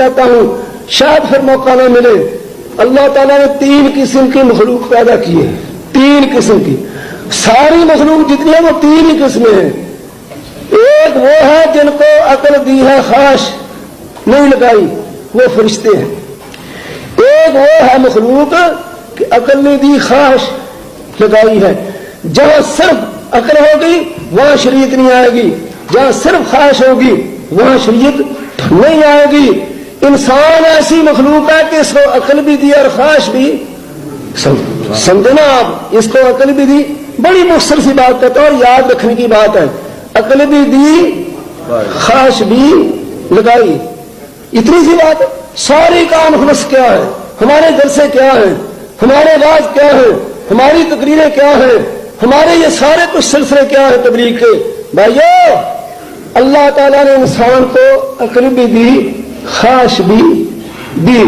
चाहता हूँ, शायद फिर मौका न मिले। अल्लाह ताला ने 3 किस्म की मखलूक पैदा की है, 3 किस्म की। सारी मखलूक जितनी है वो 3 ही किस्में हैं। एक वो है जिनको अकल दी है, खाश नहीं लगाई, वो फरिश्ते हैं। एक वो है मखलूक कि अकल नहीं दी, खाश लगाई है। जहां सिर्फ अकल होगी वहां शरीयत नहीं आएगी, जहां सिर्फ खाश होगी वहां शरीयत नहीं आएगी। इंसान ऐसी मखलूक है कि इसको अकल भी दी और खाश भी, समझना आप, इसको अकल भी दी, बड़ी मुख्तसर सी बात कहता है और याद रखने की बात है। अकल भी दी, खाश भी लगाई, इतनी सी बात है। सारी काम खुलस क्या है, हमारे जलसे क्या है, हमारे वाज क्या है, हमारी तकरीरें क्या है, हमारे ये सारे कुछ सिलसिले क्या है तबलीग के। भाइयों, अल्लाह ताला ने इंसान को अकल भी दी, खाश भी दी।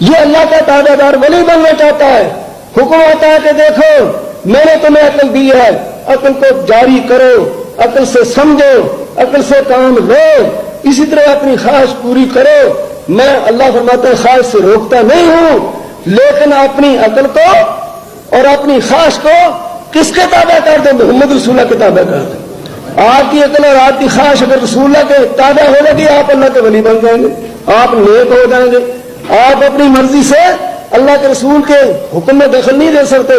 ये अल्लाह का ताबेदार वली बनना चाहता है, हुक्म आता है कि देखो मैंने तुम्हें अकल दी है, अकल को जारी करो, अकल से समझो, अकल से काम लो, इसी तरह अपनी ख्वाहिश पूरी करो। मैं अल्लाह फरमाता है ख्वाहिश से रोकता नहीं हूं, लेकिन अपनी अकल को और अपनी ख्वाहिश को किसके ताबे कर दो? मोहम्मद रसूलुल्लाह के ताबे कर दो। आपकी अकल और आपकी ख्वाहिश अगर रसूलुल्लाह के ताबे हो जाएगी, आप अल्लाह के वली बन जाएंगे, आप नेक हो जाएंगे। आप अपनी मर्जी से अल्लाह के रसूल के हुक्म में दखल नहीं दे सकते।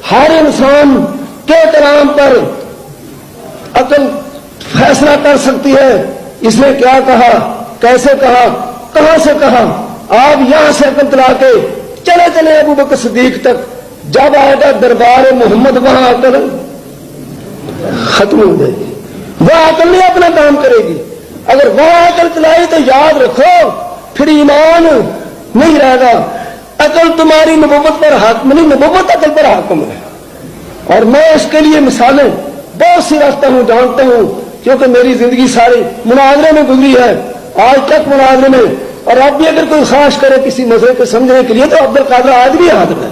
हर इंसान के कलाम पर अकल फैसला कर सकती है, इसने क्या कहा, कैसे कहा, कहां से कहा। आप यहां से अकल तला के चले चले अबू बकर सिद्दीक तक, जब आएगा दरबार मोहम्मद वहां अकल खत्म हो जाएगी, वह अकल नहीं अपना काम करेगी। अगर वहां अकल चलाई तो याद रखो फिर ईमान नहीं रहेगा। अकल तुम्हारी नबुव्वत पर हाकिम नहीं, नबुव्वत अकल पर हाकिम है। और मैं इसके लिए मिसालें बहुत सी रखता हूं, जानता हूं, क्योंकि मेरी जिंदगी सारी मुनाजरे में गुजरी है, आज तक मुनाजरे में। और अब भी अगर कोई ख्वाहिश करे किसी मसले को समझने के लिए तो अब्दुल कादिर आज भी हाजिर है,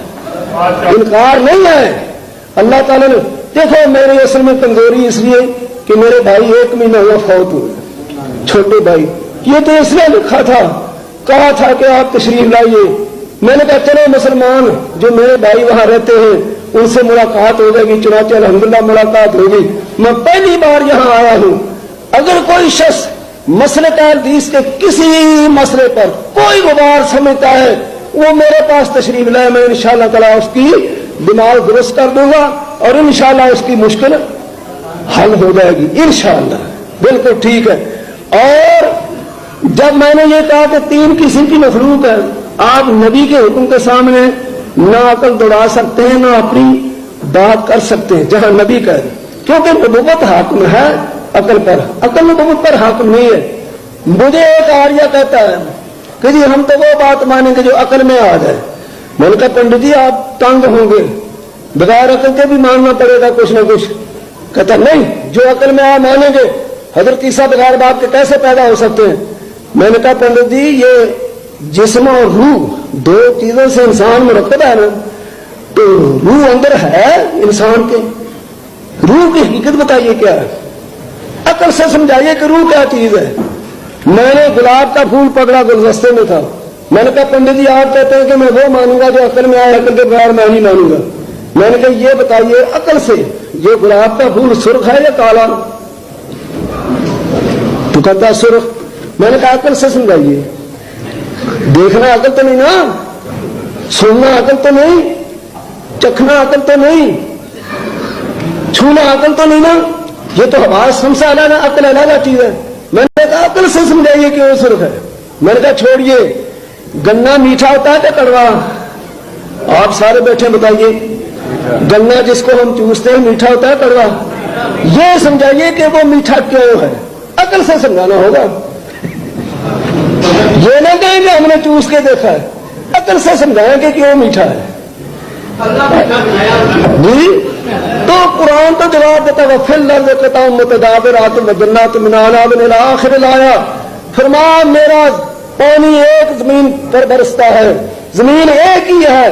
इनकार नहीं है। अल्लाह ताला ने देखो, मेरी असल में कमजोरी इसलिए कि मेरे भाई 1 महीना हुआ फौत हुए, छोटे भाई। ये तो इसलिए लिखा था, कहा था कि आप तशरीफ लाइए। मैंने कहा चलो मुसलमान जो मेरे भाई वहां रहते हैं उनसे मुलाकात हो जाएगी, चुनाचे अल्हम्दुलिल्लाह मुलाकात होगी। मैं पहली बार यहां आया हूं। अगर कोई शख्स मसले का हदीस के किसी मसले पर कोई गुबार समझता है, वो मेरे पास तशरीफ लाए, मैं इंशाअल्लाह ताला उसकी दिमाग दुरुस्त कर दूंगा और इंशाअल्लाह उसकी मुश्किल हल हो जाएगी, इंशाअल्लाह। बिल्कुल ठीक है। और जब मैंने ये कहा कि 3 किस्म की मखलूक है, आप नबी के हुक्म के सामने ना अकल दौड़ा सकते हैं, ना अपनी बात कर सकते हैं जहां नबी कह रहे, क्योंकि नबुव्वत हाकिम है अकल पर, अकल नबुव्वत पर हाकिम नहीं है। मुझे एक आर्या कहता है कि जी हम तो वो बात मानेंगे जो अकल में आ जाए। मैंने कहा पंडित जी आप तंग होंगे, बगैर अकल के भी मानना पड़ेगा कुछ ना कुछ। कहता नहीं, जो अकल में आ मानेंगे। हजरत ईसा बगैर बाप के कैसे पैदा हो सकते हैं? मैंने कहा पंडित जी ये जिस्म और रूह 2 चीजों से इंसान मुरक्कब है ना, तो रूह अंदर है इंसान के, रूह की हकीकत बताइए क्या है, अकल से समझाइए कि रूह क्या चीज है। मैंने गुलाब का फूल पकड़ा, गुलदस्ते में था। मैंने कहा पंडित जी आप कहते हैं कि मैं वो मानूंगा जो अकल में आए, अकल के बगैर मैं नहीं मानूंगा। मैंने कहा ये बताइए अकल से ये गुलाब का फूल सुर्ख है या काला? तो कहता सुर्ख। मैंने कहा अकल से समझाइए, देखना अकल तो नहीं ना, सुनना अकल तो नहीं, चखना अकल तो नहीं, छूना अकल तो नहीं ना, ये तो हवा समझा अलग, अकल अलग चीज है। मैंने कहा अकल से समझाइए कि वो सुर्ख है। मैंने कहा छोड़िए, गन्ना मीठा होता है क्या कड़वा? आप सारे बैठे बताइए, गन्ना जिसको हम चूसते हैं मीठा होता है कड़वा? ये समझाइए कि वो मीठा क्यों है, अकल से समझाना होगा। ये ना कहें कि हमने चूस के देखा है, अकल से समझाएंगे कि वो मीठा है जी। तो कुरान तो जवाब देता है फिल आखिर लाया, फरमा मेरा पानी एक जमीन पर बरसता है, जमीन एक ही है,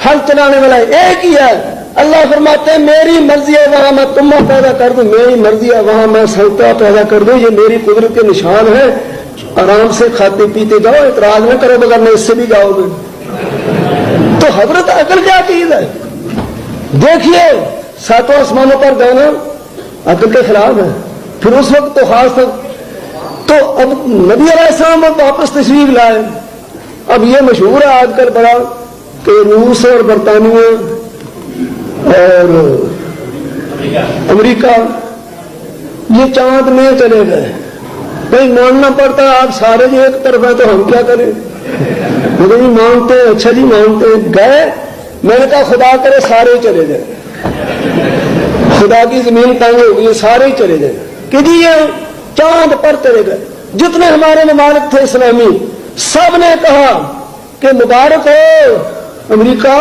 हल चलाने वाला एक ही है। अल्लाह फरमाते हैं मेरी मर्जी है वहां मैं तुम्हें पैदा कर दूं, मेरी मर्जी है वहां मैं सल्ता पैदा कर दूं, ये मेरी कुदरत के निशान है। आराम से खाते पीते जाओ, इतराज न करो बगैर मैं इससे भी जाओगे। तो हजरत अकल क्या चीज है? देखिए सातों आसमानों पर जाना अकल के खिलाफ है। फिर उस वक्त तो खास तक तो अब नबी अलैहिस्सलाम वापस तशरीफ लाए। अब ये मशहूर है आजकल बड़ा कि रूस और बरतानिया और अमेरिका ये चांद में चले गए। भाई मानना पड़ता है, आप सारे जो एक तरफ है तो हम क्या करें? मुझे नहीं मानते, अच्छा जी मानते गए। मैंने कहा खुदा करे सारे ही चले जाए, खुदा की जमीन तंग हो गई, सारे ही चले जाए कि जी ये चांद पर चले गए। जितने हमारे ममालिक थे इस्लामी, सब ने कहा कि मुबारक हो अमेरिका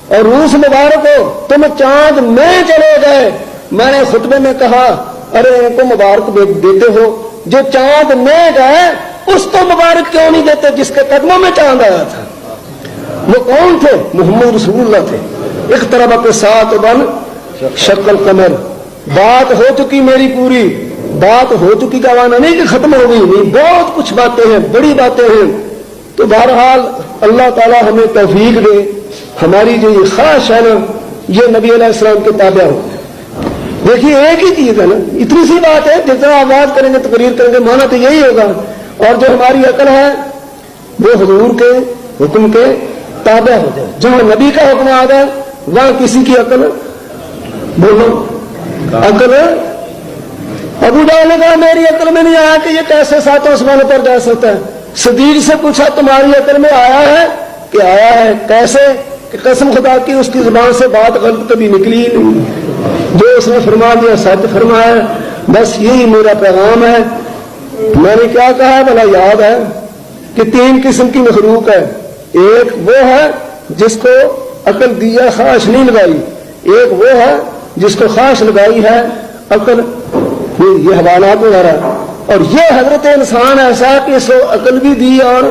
और रूस, मुबारक हो तुम चांद में चले गए। मैंने खुतबे में कहा अरे इनको मुबारक देते हो, जो चांद में गए उसको मुबारक क्यों नहीं देते जिसके कदमों में चांद आया था? वो कौन थे? मोहम्मद रसूलुल्लाह थे। इख्तरब के साथ बन शक्ल कमर। बात हो चुकी मेरी पूरी, बात हो चुकी का वाना नहीं कि खत्म हो गई, नहीं, बहुत कुछ बातें हैं, बड़ी बातें हैं। तो बहरहाल अल्लाह ताला हमें तौफीक दे, हमारी जो ये ख्वाहिश है ना ये नबी अलैहिस्सलाम के ताबे हो। देखिए एक ही चीज है ना, इतनी सी बात है, जितना आवाज करेंगे तकरीर करेंगे माना तो यही होगा। और जो हमारी अकल है वो हुजूर के हुक्म के ताबे हो जाए। जहां नबी का हुक्म आ जाए वहां किसी की अकल, बोलो अकल। अबू जहल ने कहा मेरी अकल में नहीं आया कि ये कैसे सातों आसमानों पर जा सकता है। सदीक से पूछा तुम्हारी अकल में आया है कि आया है? कैसे? कि कसम खुदा की उसकी जुबान से बात गलत कभी निकली ही नहीं, जो उसने फरमा दिया सच फरमाया। बस यही मेरा पैगाम है। मैंने क्या कहा है भला याद है कि 3 किस्म की मखलूक है। एक वो है जिसको अकल दिया ख्वाहिश नहीं लगाई, एक वो है जिसको ख्वाहिश लगाई है अकल, ये हवालात वगैरह। और ये हजरत इंसान ऐसा कि इसको अकल भी दी और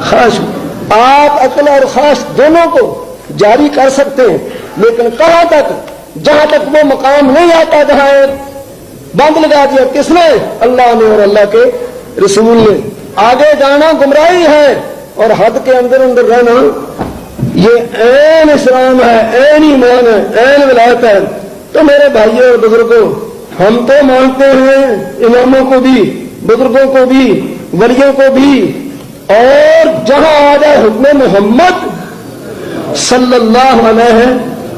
ख्वाहिश। आप अकल और ख्वाहिश दोनों को जारी कर सकते हैं, लेकिन कहां तक? जहां तक वो मकाम नहीं आता जहां बंद लगा दिया किसने? अल्लाह ने और अल्लाह के रसूल ने। आगे जाना गुमराही है और हद के अंदर अंदर रहना ये ऐन इस्लाम है, ऐन ईमान है, ऐन विलायत है। तो मेरे भाइयों और बुजुर्गों, हम तो मानते हैं इमामों को भी, बुजुर्गों को भी, वलियों को भी। और जहां आ जाए हुक्म मोहम्मद सल्लल्लाहु अलैहि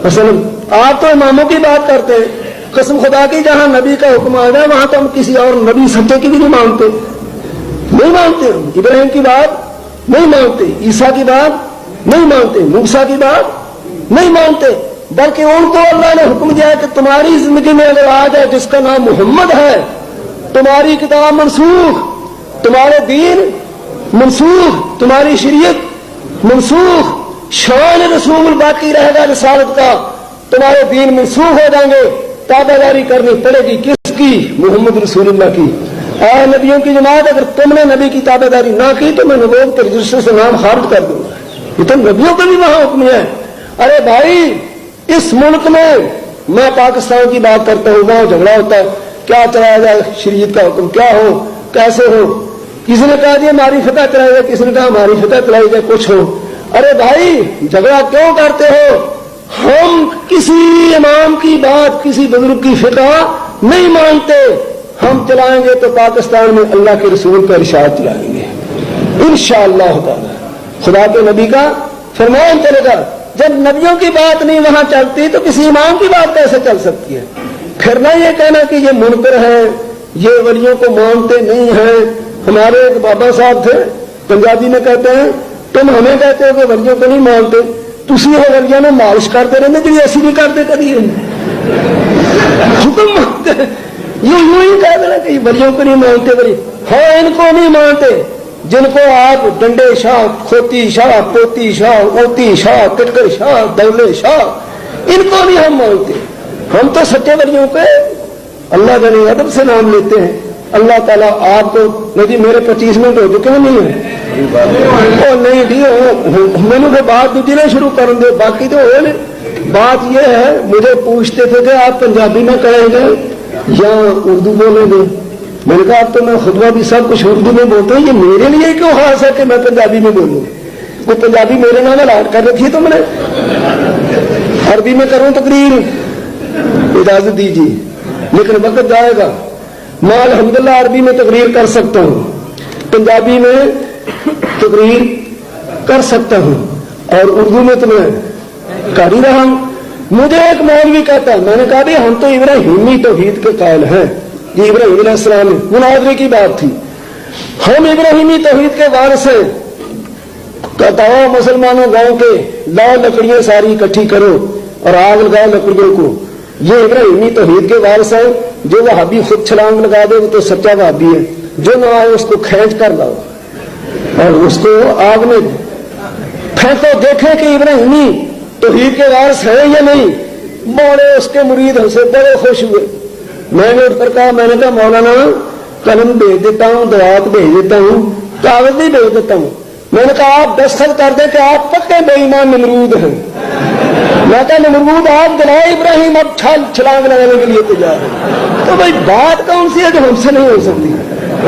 वसल्लम, आप तो इमामों की बात करते हैं, कसम खुदा की जहां नबी का हुक्म आ जाए वहां तो हम किसी और नबी सच्चे की भी नहीं मानते, नहीं मानते। हम इब्राहिम की बात नहीं मानते, ईसा की बात नहीं मानते, मूसा की बात नहीं मानते, बल्कि उनको अल्लाह ने हुक्म दिया है कि तुम्हारी जिंदगी में अगर आ जाए जिसका नाम मोहम्मद है, तुम्हारी किताब मनसूख, तुम्हारे दीन मनसूख, तुम्हारी शरीयत मनसूख, शान रसूल बाकी रहेगा रिसालत का, तुम्हारे दीन मनसूख हो जाएंगे। ताबेदारी करनी पड़ेगी किसकी? मोहम्मद रसूलुल्लाह की। और नबियों की जमात अगर तुमने नबी की ताबेदारी ना की तो मैं नबूवत के रजिस्टर से नाम खारिज कर दूंगा। ये तो नबियों का भी वहां हुक्म है। अरे भाई इस मुल्क में, मैं पाकिस्तान की बात करता हूं, वहां झगड़ा होता है क्या चलाया जाए, शरीयत का हुक्म क्या हो, कैसे हो। किसी ने कहा हमारी फतह चलाई जाए, किसी ने कहा हमारी फतह चलाई जाए, कुछ हो। अरे भाई झगड़ा क्यों करते हो? हम किसी इमाम की बात, किसी बुजुर्ग की फतह नहीं मानते। हम चलाएंगे तो पाकिस्तान में अल्लाह के रसूल का इरशाद चलाएंगे इंशाअल्लाह ताला। खुदा के नबी का फरमान चलेगा। जब नबियों की बात नहीं वहां चलती तो किसी इमाम की बात कैसे चल सकती है? फिर ना ये कहना कि ये मुनकर है, ये वलियों को मानते नहीं है। हमारे एक बाबा साहब थे, पंजाबी में कहते हैं तुम हमें कहते हो कि वलियों को नहीं मानते, तुसी हो वलियों में मालिश करते रहते जी, ऐसी नहीं करते कभी हुक्म मानते, यूं ही कह देना कि वलियों को नहीं मानते। वली हाँ इनको नहीं मानते जिनको आप डंडे शाह, खोती शाह, पोती शाह, ओती शाह, कटकर शाह, दौले शाह, इनको नहीं हम मानते। हम तो सच्चे वलियों पे अल्लाह के अदब से नाम लेते हैं। अल्लाह ताला आपको नहीं, मेरे 25 मिनट हो चुके नहीं है ओ नहीं जी, मैंने तो बात दूसरी ना शुरू कर दे, बाकी तो हो नहीं। बात यह है, मुझे पूछते थे कि आप पंजाबी में कहेंगे या उर्दू बोलेंगे, میں نے کہا اب تو میں خطبہ بھی سب کچھ اردو میں بولتا ہوں، یہ میرے لیے کیوں خاص ہے کہ میں پنجابی میں بولوں؟ وہ پنجابی میرے نام الاٹ کر رکھی تم نے، عربی میں کروں تقریر، اجازت دیجیے، لیکن وقت جائے گا۔ میں الحمدللہ عربی میں تقریر کر سکتا ہوں، پنجابی میں تقریر کر سکتا ہوں، اور اردو میں تو میں کر ہی رہا ہوں۔ مجھے ایک مولوی کہتا ہے، میں نے کہا بھی ہم تو ابراہیمی توحید کے قائل ہیں، یہ ابراہیم علیہ السلام مناظرے کی بات تھی، ہم ابراہیمی توحید کے وارث ہیں۔ کہتا ہو مسلمانوں گاؤں کے لاؤ لکڑیاں ساری اکٹھی کرو اور آگ لگاؤ لکڑیوں کو، یہ ابراہیمی توحید کے وارث ہیں۔ جو وہابی خود چھلانگ لگا دے وہ تو سچا وہابی ہے، جو نہ آئے اس کو کھینچ کر لاؤ اور اس کو آگ میں پھینکو، دیکھیں کہ ابراہیمی توحید کے وارث ہیں یا نہیں۔ بڑے اس کے مرید ہنسے، بڑے خوش ہوئے۔ میں نے اٹھ کر کہا، میں نے کہا مولانا قلم بھیج دیتا ہوں، دوات بھیج دیتا ہوں، کاغذ بھی بھیج دیتا ہوں، میں نے کہا آپ دستخط کر دیں کہ آپ پکے بے ایمان نمرود ہیں۔ میں کہا نمرود آپ دلائے، ابراہیم اب چھلانگ لگانے کے لیے تیار ہے۔ تو بھائی بات کون سی ہے جو ہم سے نہیں ہو سکتی؟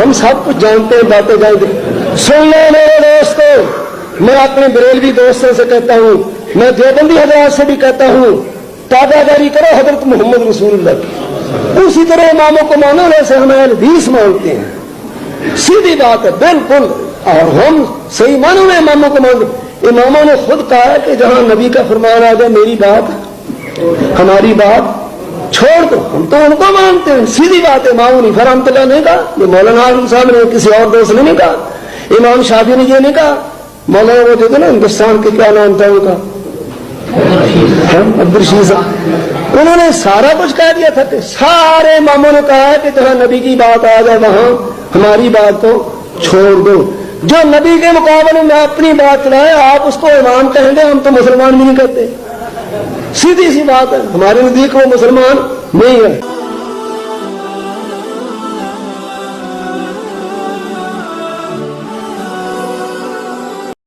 ہم سب کچھ جانتے ہیں، باتیں جانتے ہیں۔ سن لو میرے دوستو، میں اپنے بریلوی دوستوں سے کہتا ہوں، میں دیوبندی حضرات سے بھی کہتا ہوں، تابع داری کرو حضرت محمد رسول اللہ کی، اسی طرح اماموں کو مانو جیسے ہم اہل حدیث مانتے ہیں۔ سیدھی بات ہے بالکل، اور ہم صحیح معنوں میں اماموں کو مانتے۔ اماموں نے خود کہا ہے کہ جہاں نبی کا فرمان آ جائے میری بات ہماری بات چھوڑ دو، ہم تو ان کو مانتے ہیں، سیدھی بات ہے۔ امام حنیفہ رحمۃ اللہ نے کہا، یہ مولانا عالم صاحب نے کسی اور دوست نے نہیں کہا، امام شافعی نے یہ نہیں کہا، مولانا وہ جو تھے نا ہندوستان کے کیا نام تھا ان کا، عبدالرشید صاحب، انہوں نے سارا کچھ کہہ دیا تھا کہ سارے اماموں نے کہا ہے کہ جہاں نبی کی بات آ جائے وہاں ہماری بات کو چھوڑ دو۔ جو نبی کے مقابلے میں اپنی بات چلائے آپ اس کو امام کہیں گے، ہم تو مسلمان بھی نہیں کہتے، سیدھی سی بات ہے، ہمارے نزدیک وہ مسلمان نہیں ہے۔